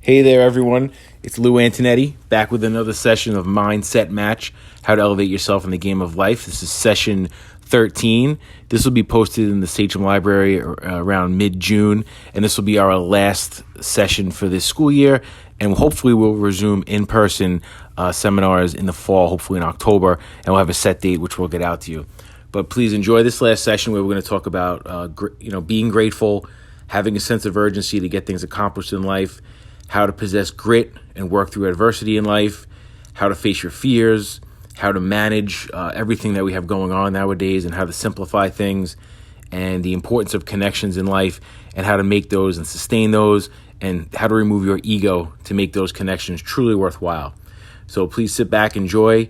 Hey there, everyone. It's Lou Antonetti, back with another session of Mindset Match, how to elevate yourself in the game of life. This is session 13. This will be posted in the Sachem library around mid-June, and this will be our last session for this school year, and hopefully we'll resume in-person seminars in the fall, hopefully in October, and we'll have a set date which we'll get out to you. But please enjoy this last session where we're going to talk about being grateful, having a sense of urgency to get things accomplished in life, how to possess grit and work through adversity in life, how to face your fears, how to manage everything that we have going on nowadays, and how to simplify things, and the importance of connections in life, and how to make those and sustain those, and how to remove your ego to make those connections truly worthwhile. So please sit back, enjoy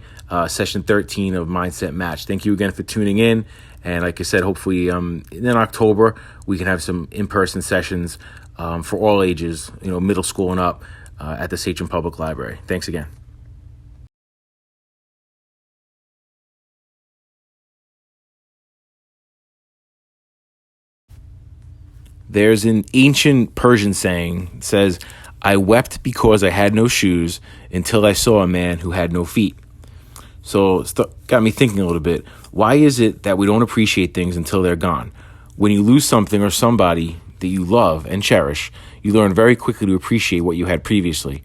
session 13 of Mindset Match. Thank you again for tuning in. And like I said, hopefully in October, we can have some in-person sessions for all ages, middle school and up at the Sachem Public Library. Thanks again. There's an ancient Persian saying that says, "I wept because I had no shoes until I saw a man who had no feet." So got me thinking a little bit. Why is it that we don't appreciate things until they're gone? When you lose something or somebody that you love and cherish, you learn very quickly to appreciate what you had previously.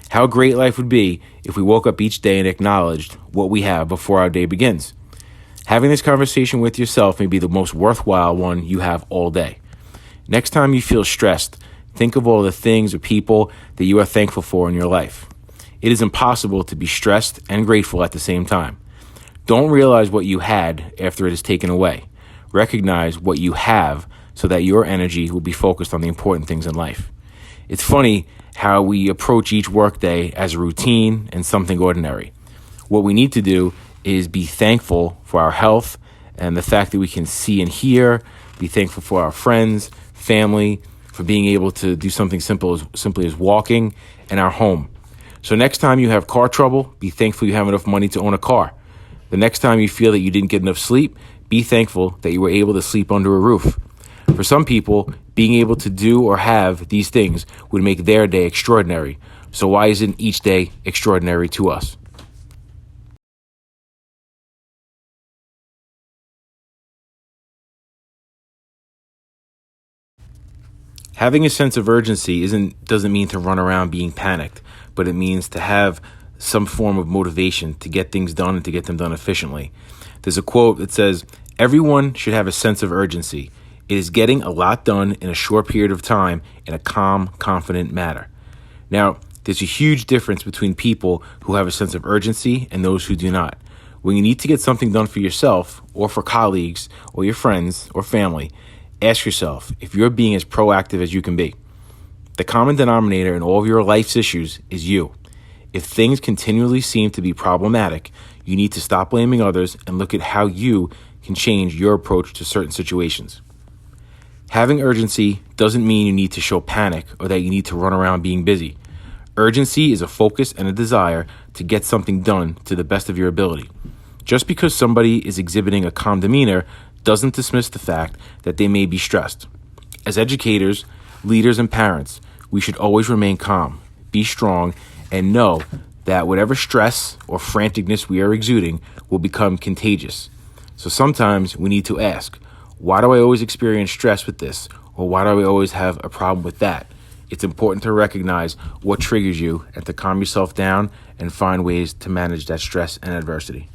How great life would be if we woke up each day and acknowledged what we have before our day begins. Having this conversation with yourself may be the most worthwhile one you have all day. Next time you feel stressed, think of all the things or people that you are thankful for in your life. It is impossible to be stressed and grateful at the same time. Don't realize what you had after it is taken away. Recognize what you have so that your energy will be focused on the important things in life. It's funny how we approach each workday as a routine and something ordinary. What we need to do is be thankful for our health and the fact that we can see and hear, be thankful for our friends, family, for being able to do something simply as walking, and our home. So next time you have car trouble, be thankful you have enough money to own a car. The next time you feel that you didn't get enough sleep, be thankful that you were able to sleep under a roof. For some people, being able to do or have these things would make their day extraordinary. So why isn't each day extraordinary to us? Having a sense of urgency doesn't mean to run around being panicked, but it means to have some form of motivation to get things done and to get them done efficiently. There's a quote that says, "Everyone should have a sense of urgency. It is getting a lot done in a short period of time in a calm, confident manner." Now, there's a huge difference between people who have a sense of urgency and those who do not. When you need to get something done for yourself or for colleagues or your friends or family, ask yourself if you're being as proactive as you can be. The common denominator in all of your life's issues is you. If things continually seem to be problematic, you need to stop blaming others and look at how you can change your approach to certain situations. Having urgency doesn't mean you need to show panic or that you need to run around being busy. Urgency is a focus and a desire to get something done to the best of your ability. Just because somebody is exhibiting a calm demeanor doesn't dismiss the fact that they may be stressed. As educators, leaders, and parents, we should always remain calm, be strong, and know that whatever stress or franticness we are exuding will become contagious. So sometimes we need to ask, why do I always experience stress with this? Or why do I always have a problem with that? It's important to recognize what triggers you and to calm yourself down and find ways to manage that stress and adversity.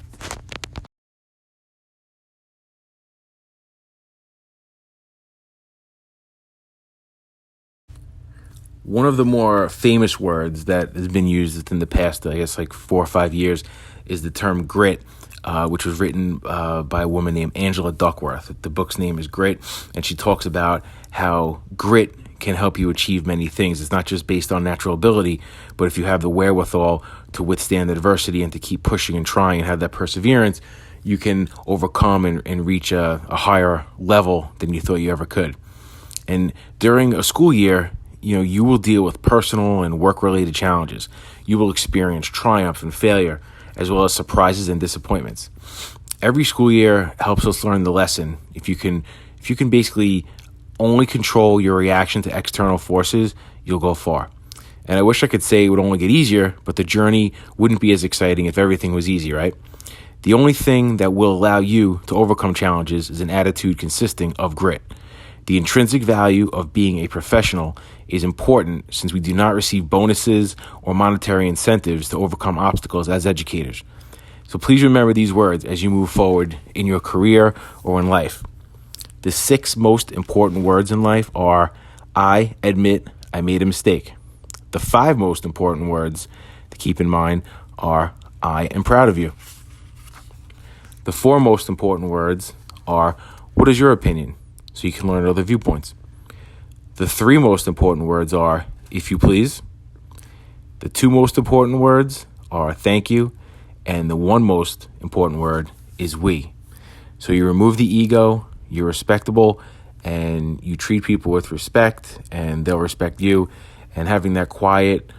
One of the more famous words that has been used within the past, I guess, like 4 or 5 years is the term grit, which was written by a woman named Angela Duckworth. The book's name is Grit, and she talks about how grit can help you achieve many things. It's not just based on natural ability, but if you have the wherewithal to withstand adversity and to keep pushing and trying and have that perseverance, you can overcome and reach a higher level than you thought you ever could. And during a school year, you will deal with personal and work-related challenges. You will experience triumph and failure, as well as surprises and disappointments. Every school year helps us learn the lesson. If you can basically only control your reaction to external forces, you'll go far. And I wish I could say it would only get easier, but the journey wouldn't be as exciting if everything was easy, right? The only thing that will allow you to overcome challenges is an attitude consisting of grit. The intrinsic value of being a professional is important since we do not receive bonuses or monetary incentives to overcome obstacles as educators. So please remember these words as you move forward in your career or in life. The 6 most important words in life are, I admit I made a mistake. The 5 most important words to keep in mind are, I am proud of you. The 4 most important words are, what is your opinion? So you can learn other viewpoints. The 3 most important words are, if you please. The 2 most important words are, thank you. And the 1 most important word is we. So you remove the ego, you're respectable, and you treat people with respect, and they'll respect you. And having that quiet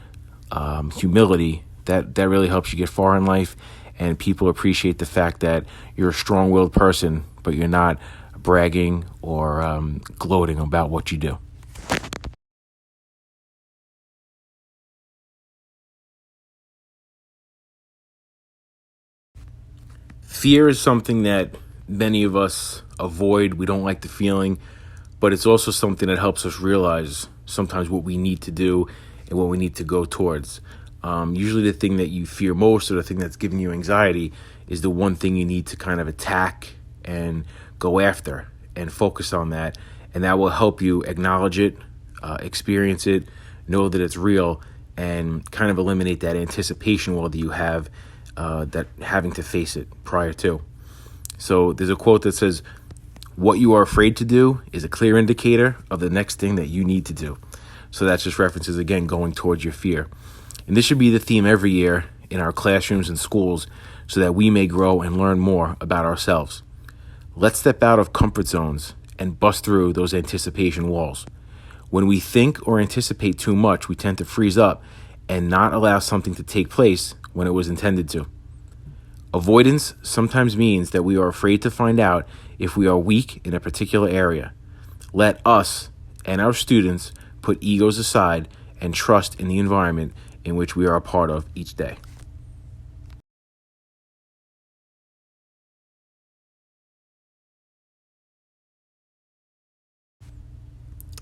humility, that really helps you get far in life. And people appreciate the fact that you're a strong-willed person, but you're not bragging or gloating about what you do. Fear is something that many of us avoid. We don't like the feeling, but it's also something that helps us realize sometimes what we need to do and what we need to go towards. Usually the thing that you fear most or the thing that's giving you anxiety is the one thing you need to kind of attack and go after and focus on that. And that will help you acknowledge it, experience it, know that it's real, and kind of eliminate that anticipation wall that you have that having to face it prior to. So there's a quote that says, what you are afraid to do is a clear indicator of the next thing that you need to do. So that just references, again, going towards your fear. And this should be the theme every year in our classrooms and schools so that we may grow and learn more about ourselves. Let's step out of comfort zones and bust through those anticipation walls. When we think or anticipate too much, we tend to freeze up and not allow something to take place when it was intended to. Avoidance sometimes means that we are afraid to find out if we are weak in a particular area. Let us and our students put egos aside and trust in the environment in which we are a part of each day.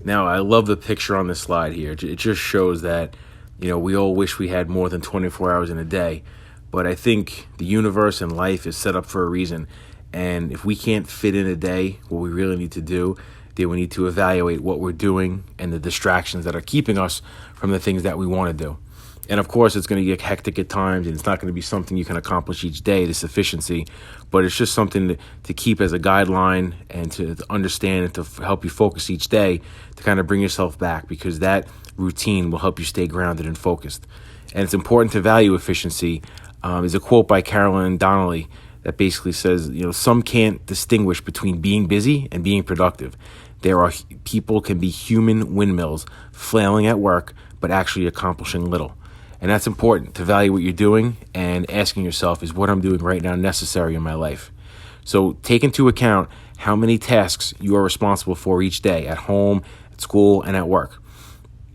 Now, I love the picture on this slide here. It just shows that, we all wish we had more than 24 hours in a day. But I think the universe and life is set up for a reason. And if we can't fit in a day what we really need to do, then we need to evaluate what we're doing and the distractions that are keeping us from the things that we want to do. And of course, it's going to get hectic at times, and it's not going to be something you can accomplish each day, this efficiency, but it's just something to keep as a guideline and to understand and to help you focus each day to kind of bring yourself back, because that routine will help you stay grounded and focused. And it's important to value efficiency. There's a quote by Carolyn Donnelly that basically says, some can't distinguish between being busy and being productive. People can be human windmills flailing at work, but actually accomplishing little. And that's important, to value what you're doing and asking yourself, is what I'm doing right now necessary in my life? So take into account how many tasks you are responsible for each day at home, at school, and at work.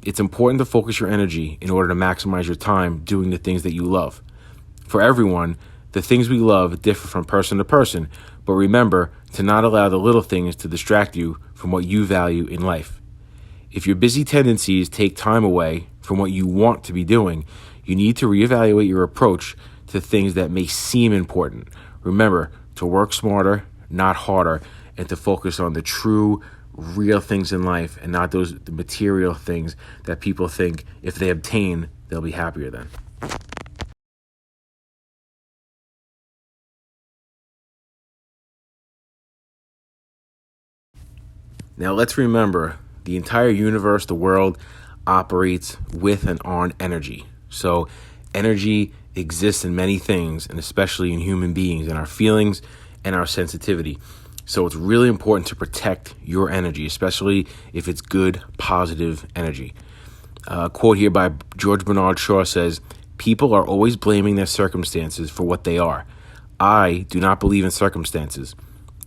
It's important to focus your energy in order to maximize your time doing the things that you love. For everyone, the things we love differ from person to person, but remember to not allow the little things to distract you from what you value in life. If your busy tendencies take time away from what you want to be doing, you need to reevaluate your approach to things that may seem important. Remember to work smarter, not harder, and to focus on the true, real things in life and not the material things that people think if they obtain, they'll be happier then. Now let's remember, the entire universe, the world, operates with and on energy. So energy exists in many things, and especially in human beings and our feelings and our sensitivity. So it's really important to protect your energy, especially if it's good, positive energy. A quote here by George Bernard Shaw says, "People are always blaming their circumstances for what they are. I do not believe in circumstances.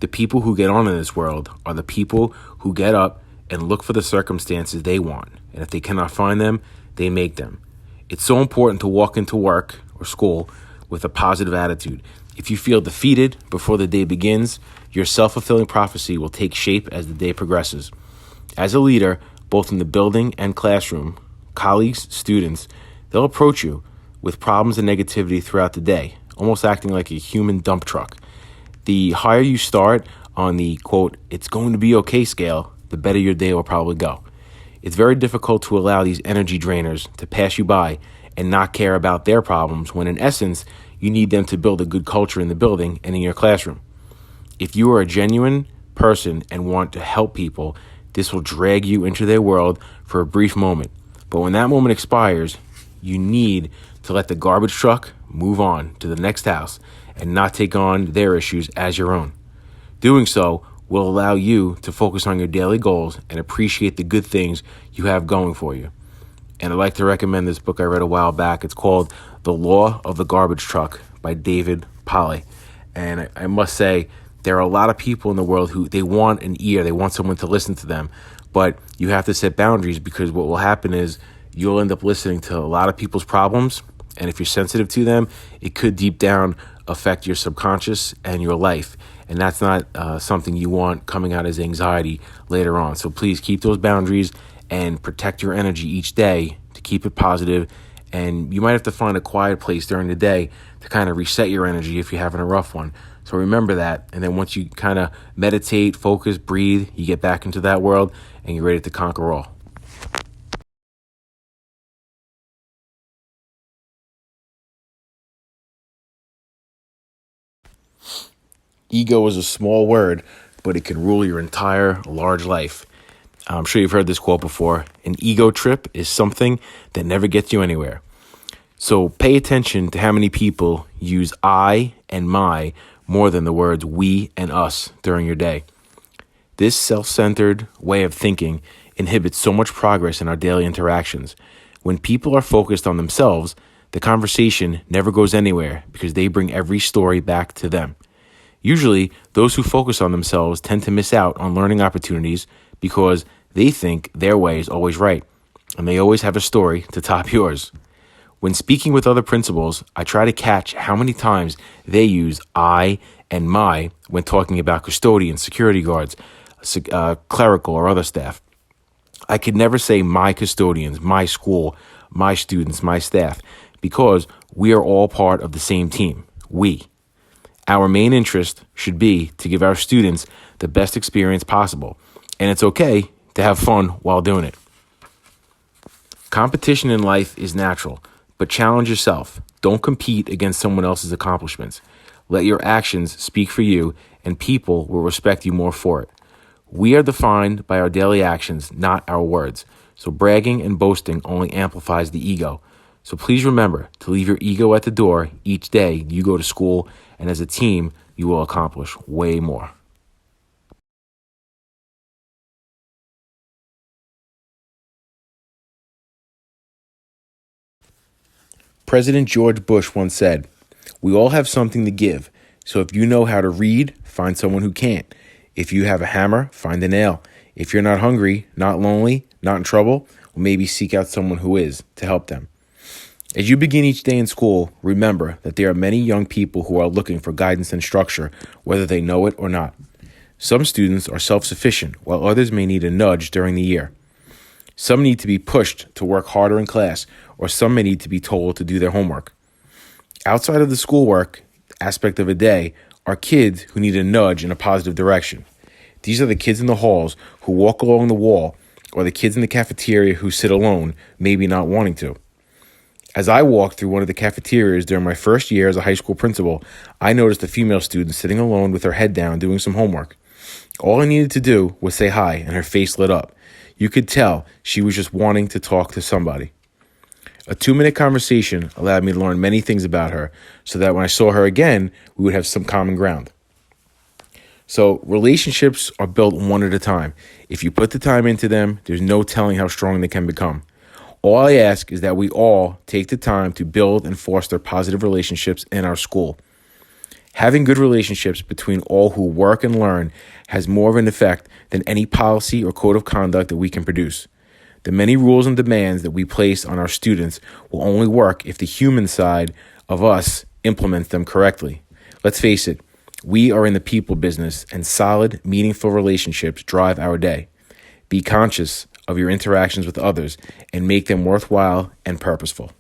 The people who get on in this world are the people who get up and look for the circumstances they want. And if they cannot find them, they make them. It's so important to walk into work or school with a positive attitude. If you feel defeated before the day begins, your self-fulfilling prophecy will take shape as the day progresses. As a leader, both in the building and classroom, colleagues, students, they'll approach you with problems and negativity throughout the day, almost acting like a human dump truck. The higher you start on the, quote, "it's going to be okay" scale, the better your day will probably go. It's very difficult to allow these energy drainers to pass you by and not care about their problems when in essence, you need them to build a good culture in the building and in your classroom. If you are a genuine person and want to help people, this will drag you into their world for a brief moment. But when that moment expires, you need to let the garbage truck move on to the next house and not take on their issues as your own. Doing so will allow you to focus on your daily goals and appreciate the good things you have going for you. And I'd like to recommend this book I read a while back. It's called The Law of the Garbage Truck by David Polly. And I must say, there are a lot of people in the world who they want an ear, they want someone to listen to them, but you have to set boundaries because what will happen is you'll end up listening to a lot of people's problems, and if you're sensitive to them, it could deep down affect your subconscious and your life, and that's not something you want coming out as anxiety later on. So please keep those boundaries and protect your energy each day to keep it positive, and you might have to find a quiet place during the day to kind of reset your energy if you're having a rough one. So remember that, and then once you kind of meditate, focus, breathe, you get back into that world, and you're ready to conquer all. Ego is a small word, but it can rule your entire large life. I'm sure you've heard this quote before. An ego trip is something that never gets you anywhere. So pay attention to how many people use I and my more than the words we and us during your day. This self-centered way of thinking inhibits so much progress in our daily interactions. When people are focused on themselves, the conversation never goes anywhere because they bring every story back to them. Usually, those who focus on themselves tend to miss out on learning opportunities because they think their way is always right, and they always have a story to top yours. When speaking with other principals, I try to catch how many times they use I and my when talking about custodians, security guards, clerical or other staff. I could never say my custodians, my school, my students, my staff, because we are all part of the same team, we. Our main interest should be to give our students the best experience possible, and it's okay to have fun while doing it. Competition in life is natural, but challenge yourself. Don't compete against someone else's accomplishments. Let your actions speak for you, and people will respect you more for it. We are defined by our daily actions, not our words. So bragging and boasting only amplifies the ego. So please remember to leave your ego at the door each day you go to school, and as a team, you will accomplish way more. President George Bush once said, "We all have something to give, so if you know how to read, find someone who can't. If you have a hammer, find a nail. If you're not hungry, not lonely, not in trouble, well, maybe seek out someone who is to help them." As you begin each day in school, remember that there are many young people who are looking for guidance and structure, whether they know it or not. Some students are self-sufficient, while others may need a nudge during the year. Some need to be pushed to work harder in class, or some may need to be told to do their homework. Outside of the schoolwork aspect of a day are kids who need a nudge in a positive direction. These are the kids in the halls who walk along the wall, or the kids in the cafeteria who sit alone, maybe not wanting to. As I walked through one of the cafeterias during my first year as a high school principal, I noticed a female student sitting alone with her head down doing some homework. All I needed to do was say hi, and her face lit up. You could tell she was just wanting to talk to somebody. A 2-minute conversation allowed me to learn many things about her so that when I saw her again, we would have some common ground. So relationships are built one at a time. If you put the time into them, there's no telling how strong they can become. All I ask is that we all take the time to build and foster positive relationships in our school. Having good relationships between all who work and learn has more of an effect than any policy or code of conduct that we can produce. The many rules and demands that we place on our students will only work if the human side of us implements them correctly. Let's face it, we are in the people business, and solid, meaningful relationships drive our day. Be conscious of your interactions with others and make them worthwhile and purposeful.